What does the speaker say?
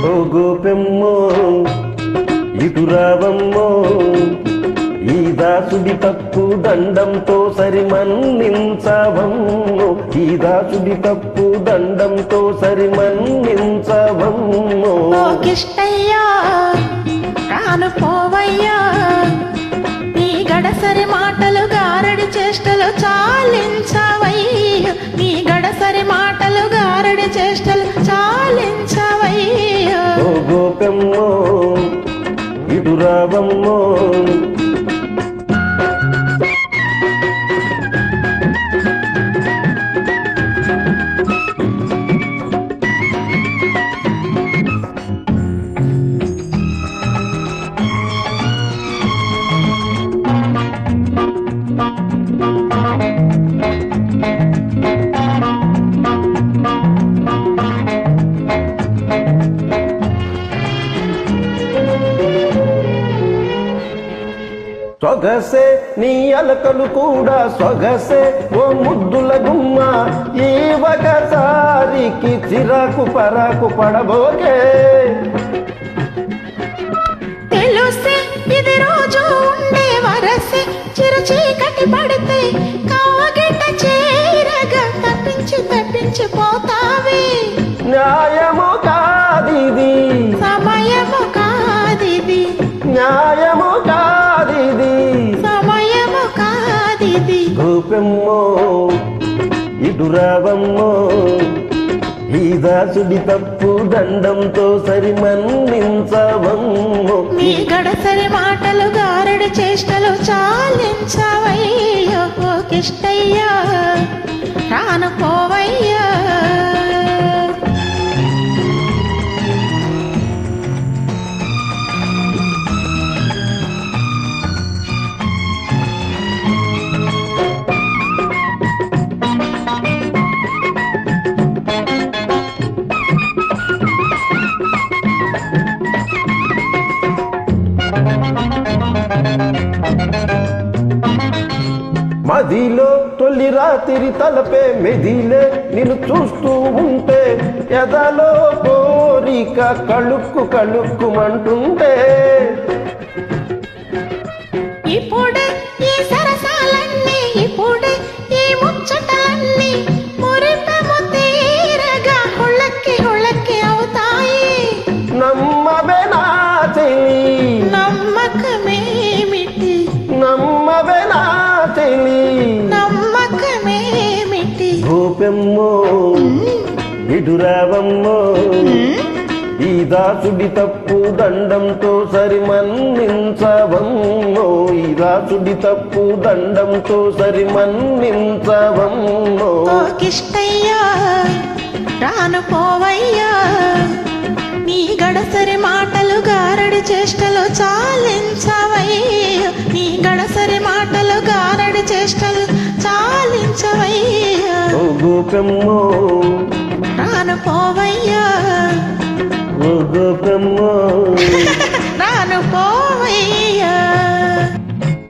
ఓ గోపెమ్మో ఇటు రావమ్మో, ఈ దాసుడి తప్పు దండంతో సరి మన్నించవమ్మో, ఈ దాసుడి తప్పు దండంతో సరి మన్నించవమ్మో. కిష్టయ్యా రాను పోవయ్యా, నీ గడసరి మాటలు గారడి చేష్టలు చాలించవయ్యా, నీ గడసరి మాటలు గారడి చేష్టలు చాలించవయ్యా. ఓ గోపెమ్మో ఇటు రావమ్మో, సొగసే నీ అలకలు కూడా సొగసే ఓ ముద్దుల గుమ్మ, ఈ ఒకసారికి చిరాకు పరాకు పడబోకే. తెలుసే ఇది రోజు ఉండే వరసే, చిరు చీకటి పడితే కాగిట చేరగా తప్పించి పోతావే. న్యాయము కాదిది, సమయము కాదిది, న్యాయము కాదిది, సమయము కాదిది. గోపెమ్మో ఇటు రావమ్మో, ఈ దాసుడి తప్పు దండంతో సరి మన్నించవమ్మో. నీ గడసరి మాటలు గారడి చేష్టలు చాలించవయ్యో. ఓ కిష్టయ్యా రాను పోవయ్యా. మదిలో తొలి రాత్రి తలపే మెదిలే నిన్ను చూస్తూ ఉంటే, ఎదలో కోరిక కళుక్కు కళుక్కుమంటుంటే. ఇప్పుడే ఈ సరసాలన్నీ, ఇప్పుడే ఈ ముచ్చటలన్నీ మురిపెము తీరగా హుళ్ళక్కి అవుతాయి. నమ్మవే నా చెలి, నమ్మకమేమిటి, నమ్మవే నా చెలి, నమ్మకమేమిటి. గోపెమ్మో ఇటు రావమ్మో, ఈ దాసుడి తప్పు దండంతో సరి మన్నించవమ్మో, ఈ దాసుడి తప్పు దండంతో సరి మన్నించవమ్మో. ఓ కిష్టయ్యా రాను పోవయ్యా, నీ గడసరి మాటలు గారడి చేష్టలు చాలించవయ్యా, నీ గడసరి మాటలు గారడి చేష్టలు చాలించవయ్యా. ఓ గోపెమ్మో రాను పోవయ్యా, ఓ గోపెమ్మో రాను పోవయ్యా.